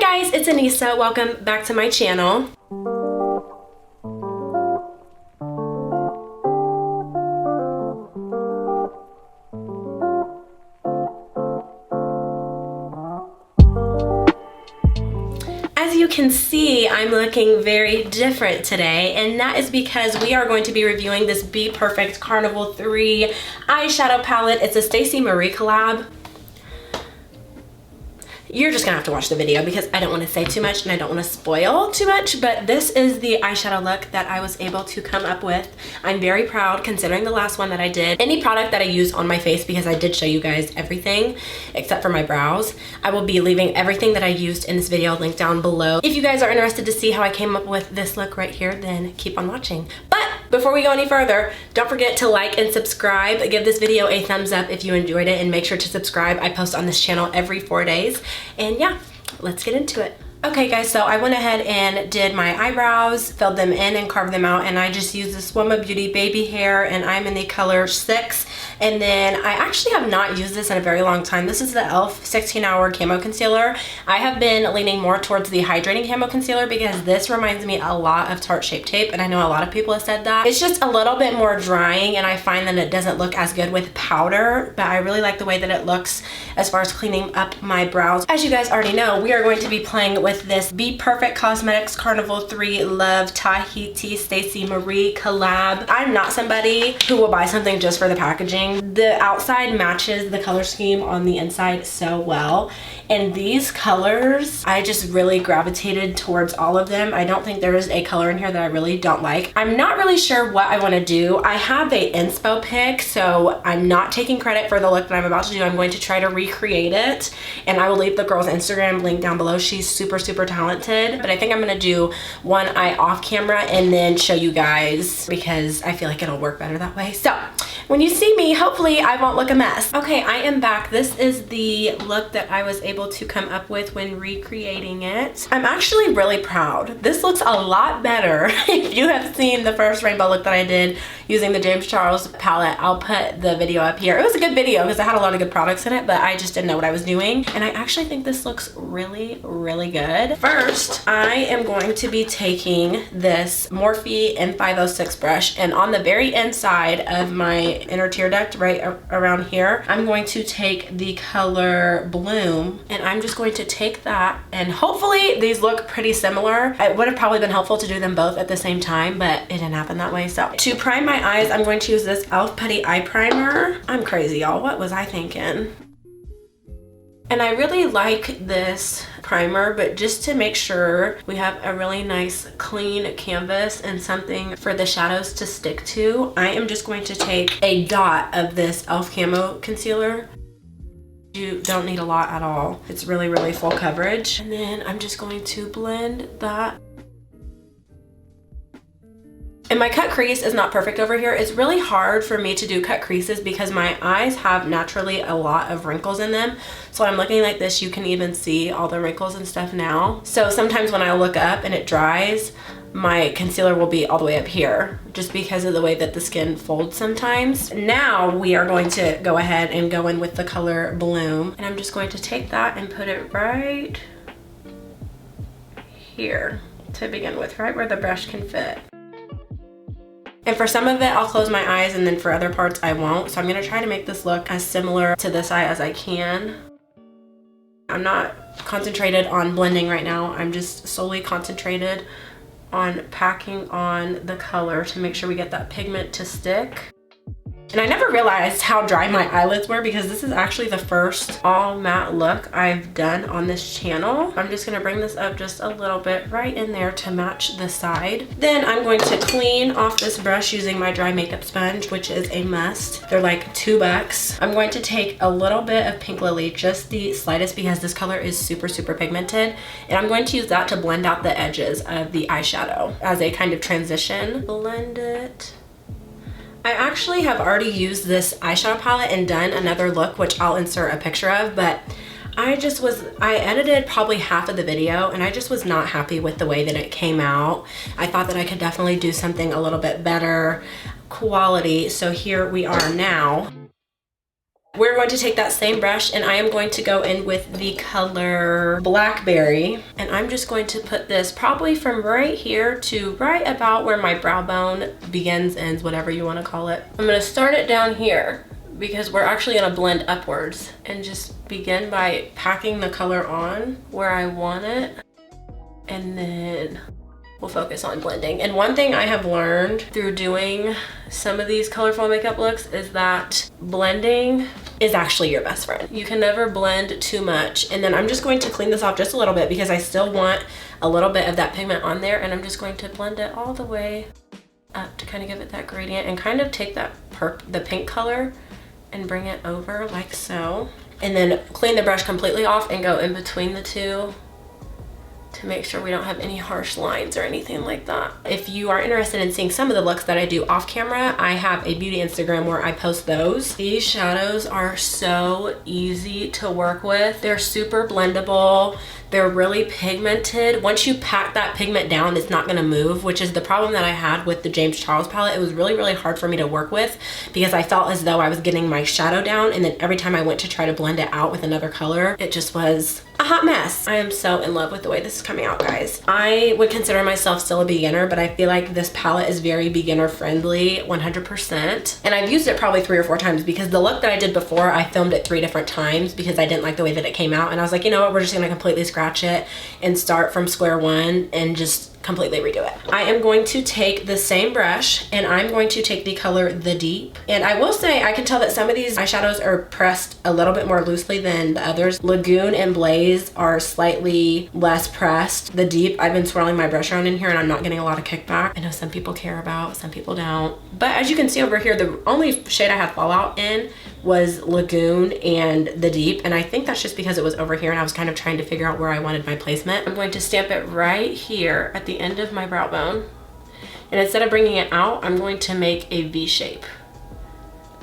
Hi guys, it's Anissa. Welcome back to my channel. As you can see, I'm looking very different today, and that is because we are going to be reviewing this BFERFECT Carnival 3 eyeshadow palette. It's a Stacey Marie collab. You're just gonna have to watch the video because I don't want to say too much and I don't want to spoil too much, but this is the eyeshadow look that I was able to come up with. I'm very proud considering the last one that I did. Any product that I use on my face, because I did show you guys everything except for my brows, I will be leaving everything that I used in this video linked down below. If you guys are interested to see how I came up with this look right here, then keep on watching. But before we go any further, don't forget to like and subscribe. Give this video a thumbs up if you enjoyed it, and make sure to subscribe. I post on this channel every 4 days. And yeah, let's get into it. Okay guys, so I went ahead and did my eyebrows, filled them in and carved them out, and I just used the Swimma Beauty baby hair, and I'm in the color 6. And then I actually have not used this in a very long time. This is the e.l.f. 16-hour camo concealer. I have been leaning more towards the hydrating camo concealer because this reminds me a lot of Tarte Shape Tape, and I know a lot of people have said that. It's just a little bit more drying, and I find that it doesn't look as good with powder, but I really like the way that it looks as far as cleaning up my brows. As you guys already know, we are going to be playing with this BFERFECT Cosmetics Carnival 3 Love Tahiti Stacey Marie collab. I'm not somebody who will buy something just for the packaging. The outside matches the color scheme on the inside so well, and these colors, I just really gravitated towards all of them. I don't think there is a color in here that I really don't like. I'm not really sure what I want to do. I have a inspo pic, so I'm not taking credit for the look that I'm about to do. I'm going to try to recreate it, and I will leave the girl's Instagram link down below. She's super talented, but I think I'm gonna do one eye off camera and then show you guys because I feel like it'll work better that way. So when you see me, hopefully I won't look a mess. Okay, I am back. This is the look that I was able to come up with when recreating it. I'm actually really proud. This looks a lot better. If you have seen the first rainbow look that I did using the James Charles palette, I'll put the video up here. It was a good video because it had a lot of good products in it, but I just didn't know what I was doing. And I actually think this looks really, really good. First, I am going to be taking this Morphe M506 brush, and on the very inside of my inner tear duct, right around here, I'm going to take the color Bloom, and I'm just going to take that, and hopefully these look pretty similar. It would have probably been helpful to do them both at the same time, but it didn't happen that way. So to prime my eyes, I'm going to use this e.l.f. Putty Eye Primer. I'm crazy, y'all. What was I thinking? And I really like this primer, but just to make sure we have a really nice clean canvas and something for the shadows to stick to, I am just going to take a dot of this e.l.f. Camo Concealer. You don't need a lot at all. It's really, really full coverage. And then I'm just going to blend that. And my cut crease is not perfect over here. It's really hard for me to do cut creases because my eyes have naturally a lot of wrinkles in them. So I'm looking like this. You can even see all the wrinkles and stuff now. So sometimes when I look up and it dries, my concealer will be all the way up here just because of the way that the skin folds sometimes. Now we are going to go ahead and go in with the color Bloom. And I'm just going to take that and put it right here to begin with, right where the brush can fit. And for some of it, I'll close my eyes, and then for other parts, I won't. So I'm gonna try to make this look as similar to this eye as I can. I'm not concentrated on blending right now. I'm just solely concentrated on packing on the color to make sure we get that pigment to stick. And I never realized how dry my eyelids were because this is actually the first all matte look I've done on this channel. I'm just gonna bring this up just a little bit right in there to match the side. Then I'm going to clean off this brush using my dry makeup sponge, which is a must. They're like $2. I'm going to take a little bit of Pink Lily, just the slightest, because this color is super, super pigmented. And I'm going to use that to blend out the edges of the eyeshadow as a kind of transition. Blend it. I actually have already used this eyeshadow palette and done another look, which I'll insert a picture of, but I edited probably half of the video and I just was not happy with the way that it came out. I thought that I could definitely do something a little bit better quality. So here we are now. We're going to take that same brush and I am going to go in with the color Blackberry. And I'm just going to put this probably from right here to right about where my brow bone begins, ends, whatever you want to call it. I'm going to start it down here because we're actually going to blend upwards and just begin by packing the color on where I want it. And then we'll focus on blending. And one thing I have learned through doing some of these colorful makeup looks is that blending is actually your best friend. You can never blend too much. And then I'm just going to clean this off just a little bit because I still want a little bit of that pigment on there, and I'm just going to blend it all the way up to kind of give it that gradient and kind of take that the pink color and bring it over like so. And then clean the brush completely off and go in between the two to make sure we don't have any harsh lines or anything like that. If you are interested in seeing some of the looks that I do off camera, I have a beauty Instagram where I post those. These shadows are so easy to work with. They're super blendable. They're really pigmented. Once you pack that pigment down, it's not gonna move, which is the problem that I had with the James Charles palette. It was really, really hard for me to work with because I felt as though I was getting my shadow down, and then every time I went to try to blend it out with another color, it just was a hot mess. I am so in love with the way this is coming out, guys. I would consider myself still a beginner, but I feel like this palette is very beginner friendly, 100%. And I've used it probably 3 or 4 times because the look that I did before, I filmed it 3 different times because I didn't like the way that it came out. And I was like, you know what, we're just gonna completely scratch it and start from square one and just completely redo it. I am going to take the same brush and I'm going to take the color The Deep. And I will say, I can tell that some of these eyeshadows are pressed a little bit more loosely than the others. Lagoon and Blaze are slightly less pressed. The Deep, I've been swirling my brush around in here and I'm not getting a lot of kickback. I know some people care about, some people don't. But as you can see over here, the only shade I had fallout in was Lagoon and The Deep, and I think that's just because it was over here and I was kind of trying to figure out where I wanted my placement. I'm going to stamp it right here at the end of my brow bone, and instead of bringing it out, I'm going to make a V shape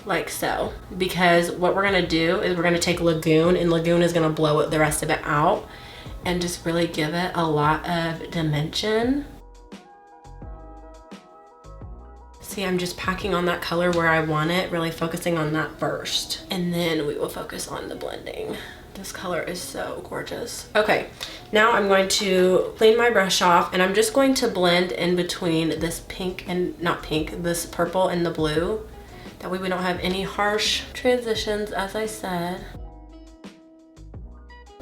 like so, because what we're gonna do is we're gonna take Lagoon, and Lagoon is gonna blow the rest of it out and just really give it a lot of dimension. See, I'm just packing on that color where I want it, really focusing on that first. And then we will focus on the blending. This color is so gorgeous. Okay, now I'm going to clean my brush off and I'm just going to blend in between this pink and, not pink, this purple and the blue. That way we don't have any harsh transitions, as I said.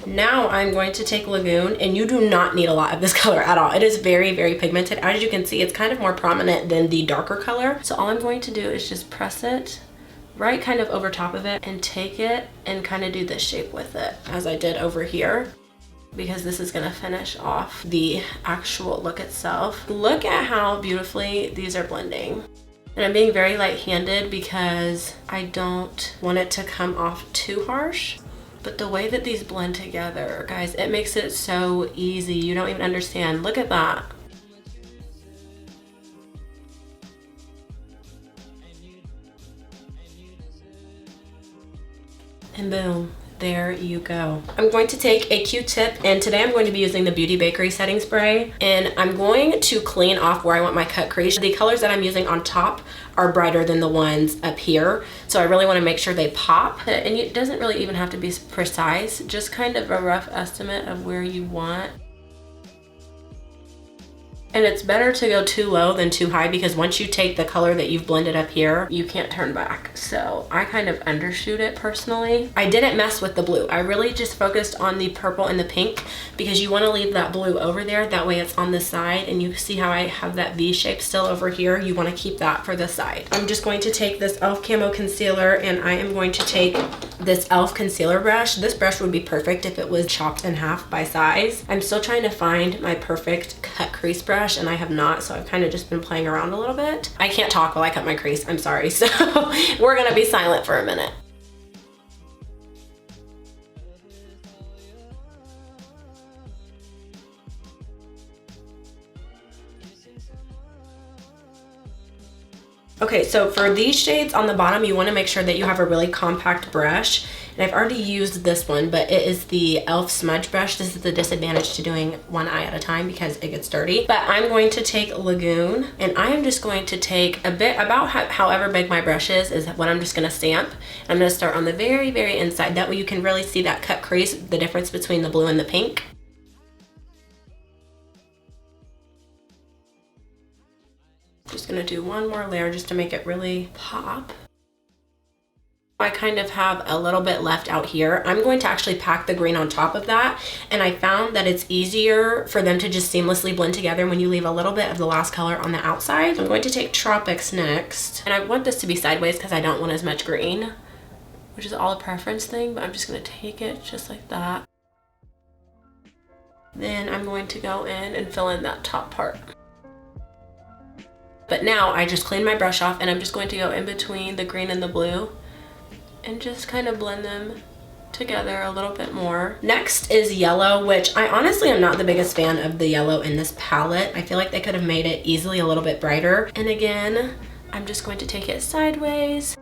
Now I'm going to take Lagoon, and you do not need a lot of this color at all. It is very, very pigmented. As you can see, it's kind of more prominent than the darker color. So all I'm going to do is just press it right kind of over top of it and take it and kind of do this shape with it, as I did over here, because this is gonna finish off the actual look itself. Look at how beautifully these are blending. And I'm being very light-handed because I don't want it to come off too harsh. But the way that these blend together, guys, it makes it so easy. You don't even understand. Look at that. And boom, there you go. I'm going to take a Q-tip, and today I'm going to be using the Beauty Bakery setting spray, and I'm going to clean off where I want my cut crease. The colors that I'm using on top are brighter than the ones up here, so I really want to make sure they pop. And it doesn't really even have to be precise, just kind of a rough estimate of where you want. And it's better to go too low than too high, because once you take the color that you've blended up here, you can't turn back. So I kind of undershoot it personally. I didn't mess with the blue. I really just focused on the purple and the pink, because you want to leave that blue over there. That way it's on the side, and you see how I have that V shape still over here. You want to keep that for the side. I'm just going to take this e.l.f. Camo Concealer, and I am going to take this e.l.f. concealer brush. This brush would be perfect if it was chopped in half by size. I'm still trying to find my perfect cut crease brush, and I have not, so I've kind of just been playing around a little bit. I can't talk while I cut my crease, I'm sorry, so we're gonna be silent for a minute. Okay, so for these shades on the bottom, you want to make sure that you have a really compact brush And I've already used this one, but it is the e.l.f. smudge brush. This is the disadvantage to doing one eye at a time because it gets dirty. But I'm going to take Lagoon, and I am just going to take a bit, about however big my brush is what I'm just gonna stamp. I'm gonna start on the very, very inside. That way you can really see that cut crease, the difference between the blue and the pink. Just gonna do one more layer just to make it really pop. I kind of have a little bit left out here. I'm going to actually pack the green on top of that, and I found that it's easier for them to just seamlessly blend together when you leave a little bit of the last color on the outside. I'm going to take Tropics next, and I want this to be sideways because I don't want as much green, which is all a preference thing, but I'm just going to take it just like that. Then I'm going to go in and fill in that top part. But now I just clean my brush off, and I'm just going to go in between the green and the blue and just kind of blend them together a little bit more. Next is yellow, which I honestly am not the biggest fan of the yellow in this palette. I feel like they could have made it easily a little bit brighter. And again, I'm just going to take it sideways.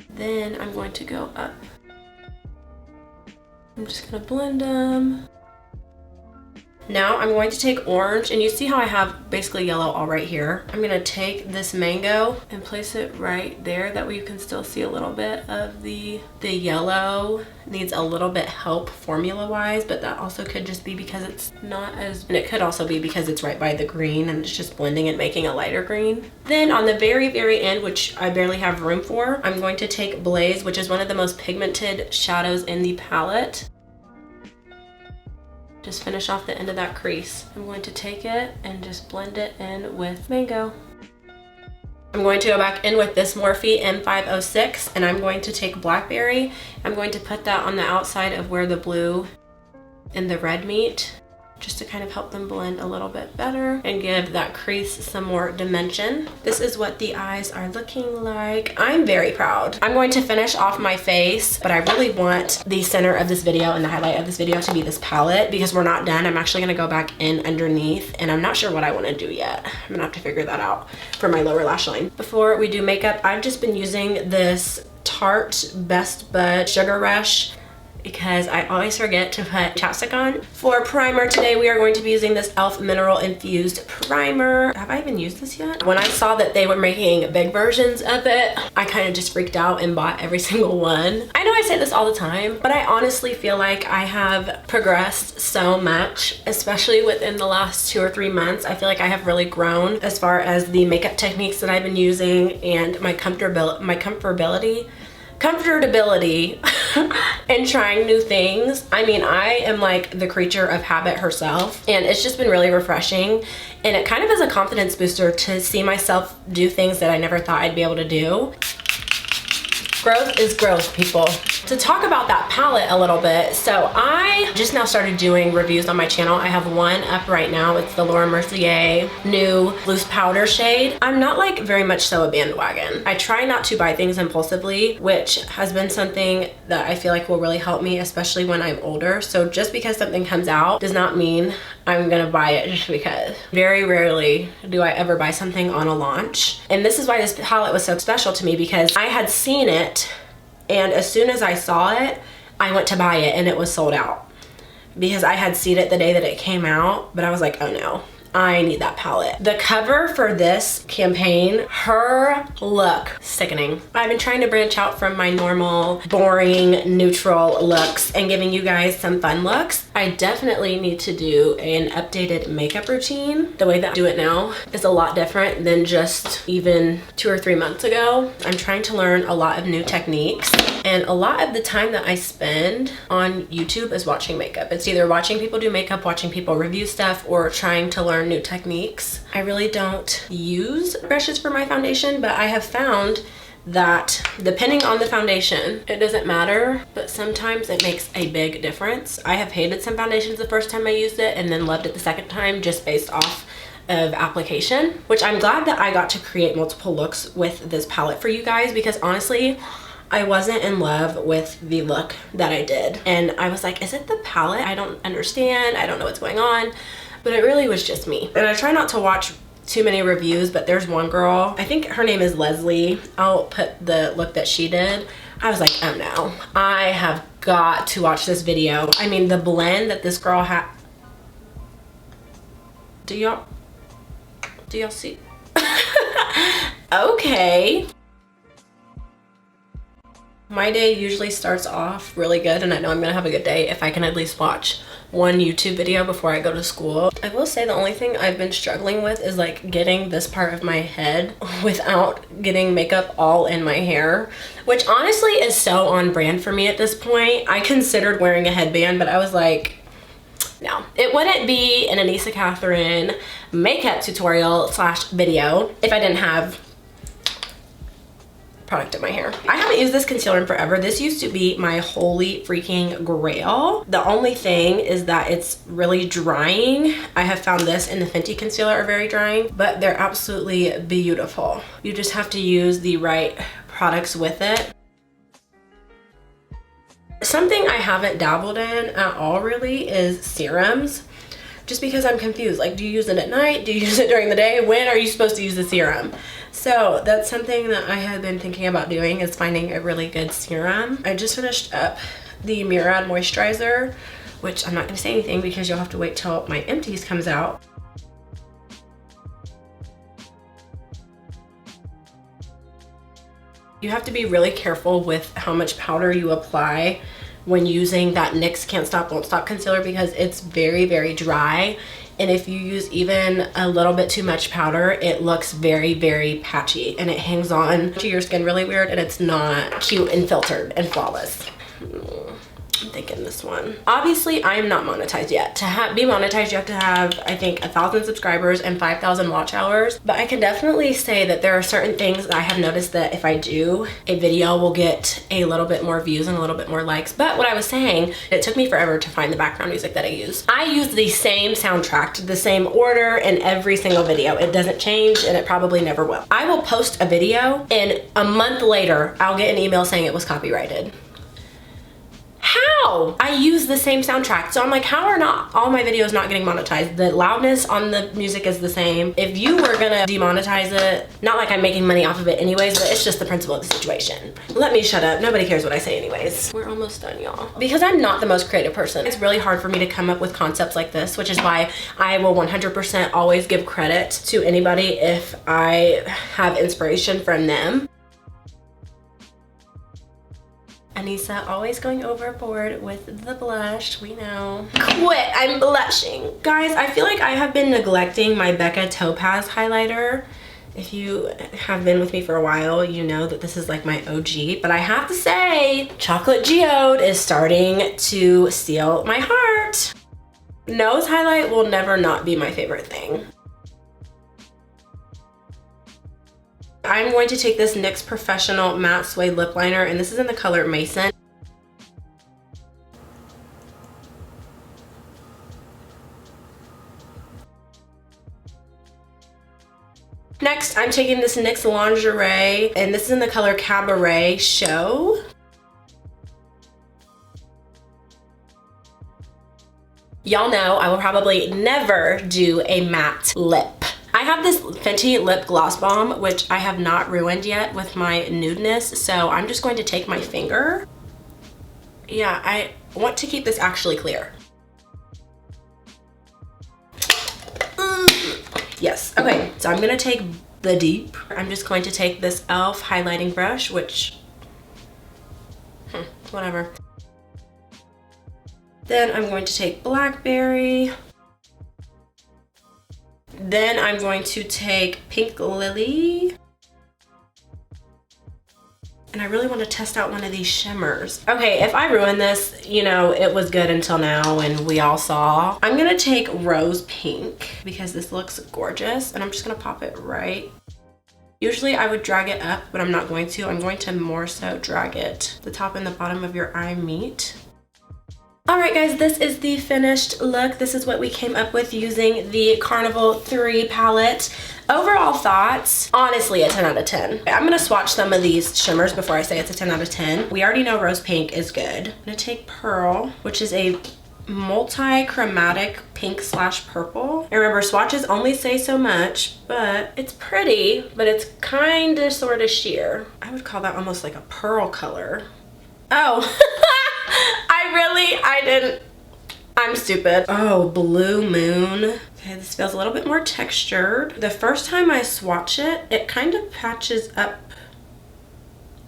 Then I'm going to go up. I'm just gonna blend them. Now I'm going to take orange, and you see how I have basically yellow all right here. I'm gonna take this mango and place it right there. That way you can still see a little bit of the yellow. Needs a little bit help formula wise, but that also could just be because it's not as, and it could also be because it's right by the green and it's just blending and making a lighter green. Then on the very, very end, which I barely have room for, I'm going to take Blaze, which is one of the most pigmented shadows in the palette. Just finish off the end of that crease. I'm going to take it and just blend it in with Mango. I'm going to go back in with this Morphe M506, and I'm going to take Blackberry. I'm going to put that on the outside of where the blue and the red meet, just to kind of help them blend a little bit better and give that crease some more dimension. This is what the eyes are looking like. I'm very proud. I'm going to finish off my face, but I really want the center of this video and the highlight of this video to be this palette because we're not done. I'm actually gonna go back in underneath, and I'm not sure what I wanna do yet. I'm gonna have to figure that out for my lower lash line. Before we do makeup, I've just been using this Tarte Best Bud Sugar Rush because I always forget to put chapstick on. For primer today, we are going to be using this e.l.f. Mineral Infused Primer. Have I even used this yet? When I saw that they were making big versions of it, I kind of just freaked out and bought every single one. I know I say this all the time, but I honestly feel like I have progressed so much, especially within the last 2 or 3 months. I feel like I have really grown as far as the makeup techniques that I've been using and my comfortability and trying new things. I mean, I am like the creature of habit herself, and it's just been really refreshing, and it kind of is a confidence booster to see myself do things that I never thought I'd be able to do. Growth is growth, people. To talk about that palette a little bit, so I just now started doing reviews on my channel. I have one up right now. It's the Laura Mercier new loose powder shade. I'm not like very much so a bandwagon. I try not to buy things impulsively, which has been something that I feel like will really help me, especially when I'm older. So just because something comes out does not mean I'm gonna buy it just because. Very rarely do I ever buy something on a launch. And this is why this palette was so special to me, because I had seen it, and as soon as I saw it, I went to buy it and it was sold out because I had seen it the day that it came out, but I was like, oh no, I need that palette. The cover for this campaign, her look, sickening. I've been trying to branch out from my normal, boring, neutral looks and giving you guys some fun looks. I definitely need to do an updated makeup routine. The way that I do it now is a lot different than just even 2 or 3 months ago. I'm trying to learn a lot of new techniques, and a lot of the time that I spend on YouTube is watching makeup. It's either watching people do makeup, watching people review stuff, or trying to learn new techniques. I really don't use brushes for my foundation, but I have found that depending on the foundation, it doesn't matter, but sometimes it makes a big difference. I have hated some foundations the first time I used it and then loved it the second time just based off of application, which I'm glad that I got to create multiple looks with this palette for you guys, because honestly, I wasn't in love with the look that I did. And I was like, is it the palette? I don't understand. I don't know what's going on. But it really was just me. And I try not to watch too many reviews, but there's one girl, I think her name is Leslie. I'll put the look that she did. I was like, oh no, I have got to watch this video. I mean, the blend that this girl had. Do y'all see? Okay. My day usually starts off really good, and I know I'm gonna have a good day if I can at least watch one YouTube video before I go to school. I will say the only thing I've been struggling with is like getting this part of my head without getting makeup all in my hair, which honestly is so on brand for me at this point. I considered wearing a headband, but I was like, no, it wouldn't be an Anissa Catherine makeup tutorial slash video if I didn't have product in my hair. I haven't used this concealer in forever. This used to be my holy freaking grail. The only thing is that it's really drying. I have found this and the Fenty concealer are very drying, but they're absolutely beautiful. You just have to use the right products with it. Something I haven't dabbled in at all really is serums, just because I'm confused. Like, do you use it at night? Do you use it during the day? When are you supposed to use the serum? So that's something that I have been thinking about doing, is finding a really good serum. I just finished up the Murad moisturizer, which I'm not gonna say anything because you'll have to wait till my empties comes out. You have to be really careful with how much powder you apply when using that NYX Can't Stop Won't Stop concealer, because it's very, very dry. And if you use even a little bit too much powder, it looks very, very patchy and it hangs on to your skin really weird, and it's not cute and filtered and flawless. I'm thinking this one. Obviously, I am not monetized yet. To be monetized, you have to have, I think, 1,000 subscribers and 5,000 watch hours. But I can definitely say that there are certain things that I have noticed that if I do, a video will get a little bit more views and a little bit more likes. But what I was saying, it took me forever to find the background music that I use. I use the same soundtrack, the same order in every single video. It doesn't change, and it probably never will. I will post a video, and a month later, I'll get an email saying it was copyrighted. How? I use the same soundtrack. So I'm like, how are not all my videos not getting monetized? The loudness on the music is the same. If you were gonna demonetize it, not like I'm making money off of it anyways, but it's just the principle of the situation. Let me shut up. Nobody cares what I say anyways. We're almost done, y'all. Because I'm not the most creative person, it's really hard for me to come up with concepts like this, which is why I will 100% always give credit to anybody if I have inspiration from them. Anissa always going overboard with the blush, we know. Quit, I'm blushing. Guys, I feel like I have been neglecting my Becca Topaz highlighter. If you have been with me for a while, you know that this is like my OG, but I have to say, Chocolate Geode is starting to steal my heart. Nose highlight will never not be my favorite thing. I'm going to take this NYX Professional Matte Suede Lip Liner, and this is in the color Mason. Next, I'm taking this NYX Lingerie, and this is in the color Cabaret Show. Y'all know I will probably never do a matte lip. I have this Fenty Lip Gloss Balm, which I have not ruined yet with my nudeness, so I'm just going to take my finger. Yeah, I want to keep this actually clear. Yes, okay, so I'm gonna take the deep. I'm just going to take this e.l.f. highlighting brush, which, whatever. Then I'm going to take Blackberry. Then I'm going to take Pink Lily. And I really want to test out one of these shimmers. Okay, if I ruin this, you know, it was good until now and we all saw. I'm gonna take Rose Pink because this looks gorgeous, and I'm just gonna pop it right. Usually I would drag it up, but I'm not going to. I'm going to more so drag it. The top and the bottom of your eye meet. All right, guys, this is the finished look. This is what we came up with using the Carnival 3 palette. Overall thoughts, honestly, a 10 out of 10. I'm gonna swatch some of these shimmers before I say it's a 10 out of 10. We already know Rose Pink is good. I'm gonna take Pearl, which is a multi-chromatic pink slash purple. And remember, swatches only say so much, but it's pretty, but it's kind of sort of sheer. I would call that almost like a pearl color. Oh, I'm stupid. Oh, Blue Moon. Okay, this feels a little bit more textured. The first time I swatch it, it kind of patches up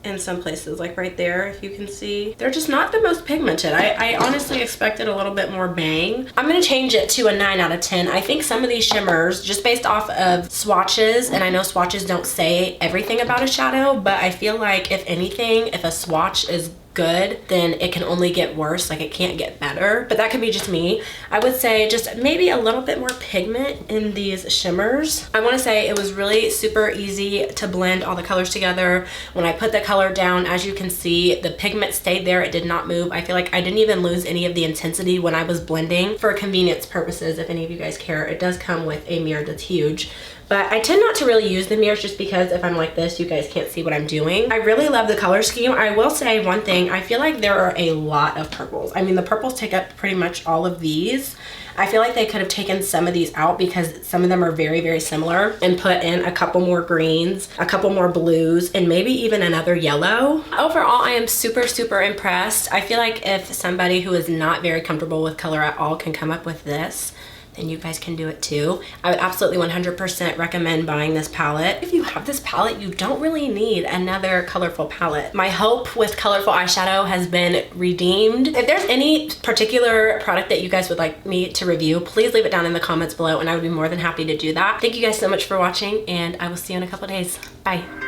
in some places, like right there, if you can see. They're just not the most pigmented. I honestly expected a little bit more bang. I'm gonna change it to a 9 out of 10. I think some of these shimmers, just based off of swatches, and I know swatches don't say everything about a shadow, but I feel like if anything, if a swatch is good, then it can only get worse. Like, it can't get better, but that could be just me. I would say just maybe a little bit more pigment in these shimmers. I want to say it was really super easy to blend all the colors together. When I put the color down, as you can see, the pigment stayed there. It did not move. I feel like I didn't even lose any of the intensity when I was blending. For convenience purposes, if any of you guys care, it does come with a mirror that's huge. But I tend not to really use the mirrors just because if I'm like this, you guys can't see what I'm doing. I really love the color scheme. I will say one thing, I feel like there are a lot of purples. I mean, the purples take up pretty much all of these. I feel like they could have taken some of these out because some of them are very, very similar, and put in a couple more greens, a couple more blues, and maybe even another yellow. Overall, I am super, super impressed. I feel like if somebody who is not very comfortable with color at all can come up with this, then you guys can do it too. I would absolutely 100% recommend buying this palette. If you have this palette, you don't really need another colorful palette. My hope with colorful eyeshadow has been redeemed. If there's any particular product that you guys would like me to review, please leave it down in the comments below and I would be more than happy to do that. Thank you guys so much for watching, and I will see you in a couple days. Bye.